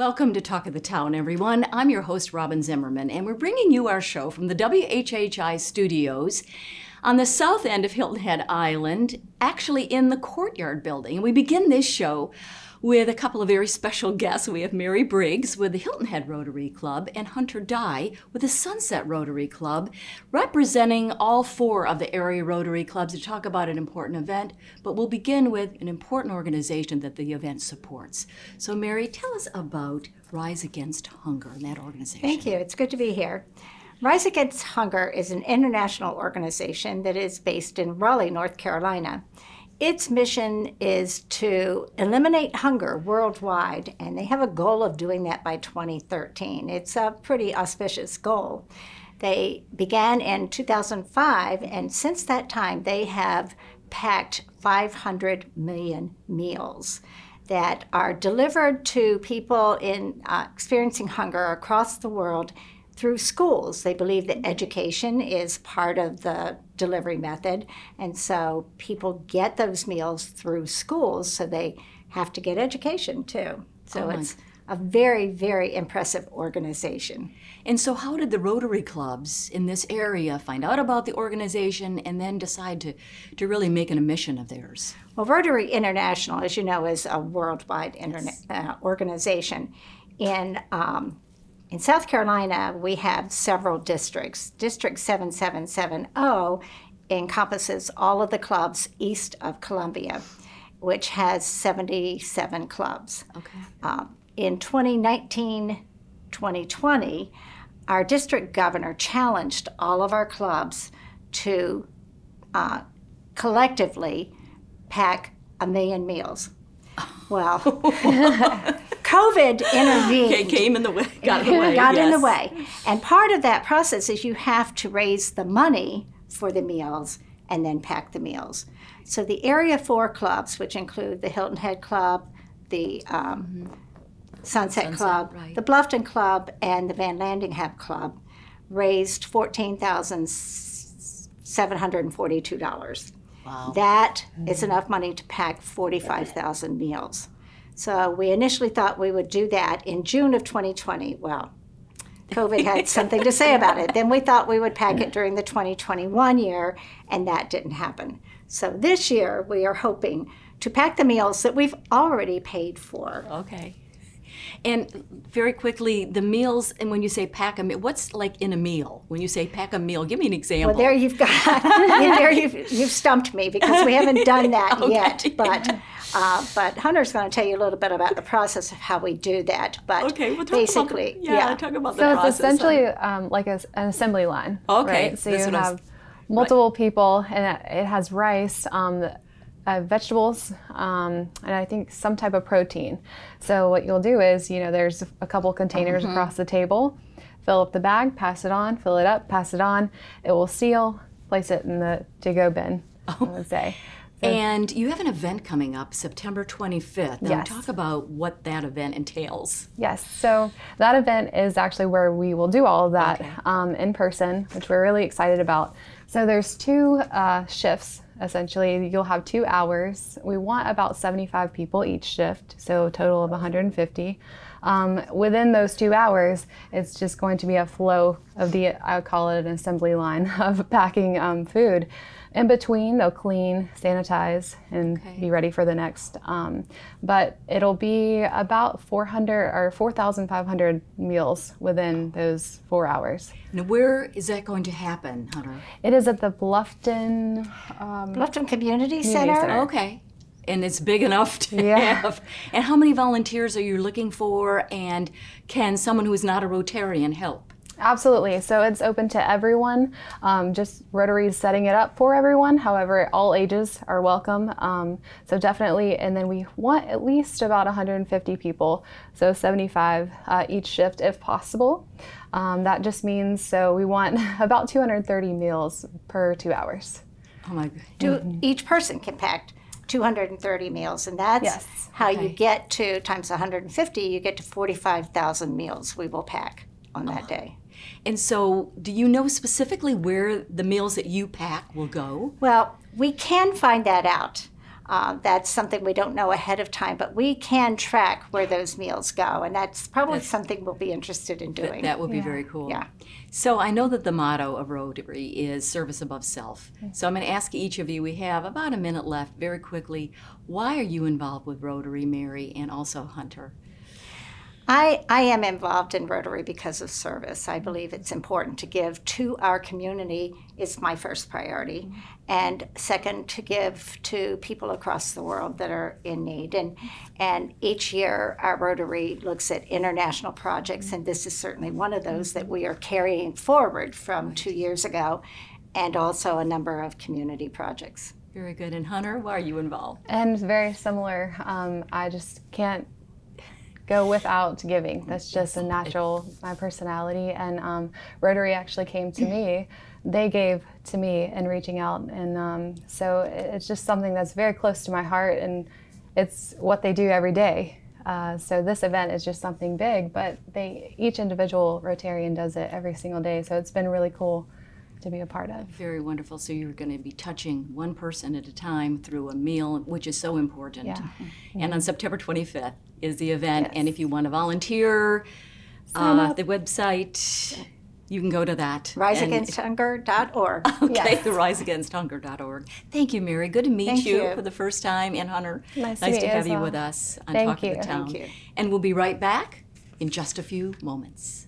Welcome to Talk of the Town, everyone. I'm your host, Robyn Zimmerman, and we're bringing you our show from the WHHI studios on the south end of Hilton Head Island, actually in the Courtyard building. And we begin this show with a couple of very special guests. We have Mary Briggs with the Hilton Head Rotary Club and Hunter Dye with the Sunset Rotary Club, representing all four of the area Rotary clubs to talk about an important event. But we'll begin with an important organization that the event supports. So Mary, tell us about Rise Against Hunger and that organization. Thank you. It's good to be here. Rise Against Hunger is an international organization that is based in Raleigh, North Carolina. Its mission is to eliminate hunger worldwide, and they have a goal of doing that by 2013. It's a pretty auspicious goal. They began in 2005, and since that time, they have packed 500 million meals that are delivered to people experiencing hunger across the world through schools. They believe that education is part of the delivery method, and so people get those meals through schools, so they have to get education too. So it's a very, very impressive organization. And so how did the Rotary clubs in this area find out about the organization and then decide to really make it a mission of theirs? Well, Rotary International, as you know, is a worldwide organization. In South Carolina, we have several districts. District 7770 encompasses all of the clubs east of Columbia, which has 77 clubs. Okay. In 2019-2020, our district governor challenged all of our clubs to collectively pack 1 million meals. Well, COVID intervened. Okay, came in the way, got in the way. In the way. And part of that process is you have to raise the money for the meals and then pack the meals. So the Area 4 clubs, which include the Hilton Head Club, the Sunset Club, right, the Bluffton Club, and the Van Landingham Club, raised $14,742. Wow. That is enough money to pack 45,000 meals. So we initially thought we would do that in June of 2020. Well, COVID had something to say about it. Then we thought we would pack it during the 2021 year, and that didn't happen. So this year we are hoping to pack the meals that we've already paid for. Okay. And very quickly, the meals, and when you say pack a meal, what's like in a meal? When you say pack a meal, give me an example. Well, there you've got, you've stumped me because we haven't done that yet. But Hunter's going to tell you a little bit about the process of how we do that. But okay, well, talk about the process. So it's essentially like an assembly line. Okay. Right? So you have multiple people, and it has rice, vegetables, and I think some type of protein. So what you'll do is, there's a couple containers across the table, fill up the bag, pass it on, fill it up, pass it on. It will seal, place it in the to-go bin, I would say. So, and you have an event coming up September 25th. Now yes. Talk about what that event entails. Yes, so that event is actually where we will do all of that in person, which we're really excited about. So there's 2 shifts. Essentially, you'll have 2 hours. We want about 75 people each shift, so a total of 150. Within those 2 hours, it's just going to be a flow of I call it an assembly line of packing food. In between, they'll clean, sanitize, and be ready for the next. But it'll be about 400 or 4,500 meals within those 4 hours. Now, where is that going to happen, Hunter? It is at the Bluffton Community Center. Okay. And it's big enough to have. And how many volunteers are you looking for? And can someone who is not a Rotarian help? Absolutely. So it's open to everyone. Just Rotary is setting it up for everyone. However, all ages are welcome. So definitely, and then we want at least about 150 people, so 75 each shift if possible. That just means, so we want about 230 meals per 2 hours. Oh my God. Each person can pack 230 meals, and that's how you get to, times 150, you get to 45,000 meals we will pack on that day. And so, do you know specifically where the meals that you pack will go? Well, we can find that out. That's something we don't know ahead of time, but we can track where those meals go, and that's probably something we'll be interested in doing. That would be very cool. Yeah. So I know that the motto of Rotary is service above self. So I'm going to ask each of you, we have about a minute left, very quickly, why are you involved with Rotary, Mary, and also Hunter? I am involved in Rotary because of service. I believe it's important to give to our community is my first priority. And second, to give to people across the world that are in need. And each year, our Rotary looks at international projects, and this is certainly one of those that we are carrying forward from 2 years ago, and also a number of community projects. Very good. And Hunter, why are you involved? And very similar. I just can't go without giving. That's just a natural, my personality. And Rotary actually came to me. They gave to me in reaching out. And so it's just something that's very close to my heart, and it's what they do every day. So this event is just something big, but each individual Rotarian does it every single day. So it's been really cool to be a part of. Very wonderful. So you're going to be touching one person at a time through a meal, which is so important. Yeah. And on September 25th is the event. Yes. And if you want to volunteer, the website, you can go to that. RiseAgainstHunger.org. Okay, Yes. the riseagainsthunger.org. Thank you, Mary. Good to meet Thank you. for the first time. And Hunter, Nice to meet you have as you well. with us on Thank Talk of you. the Town. Thank you. And we'll be right back in just a few moments.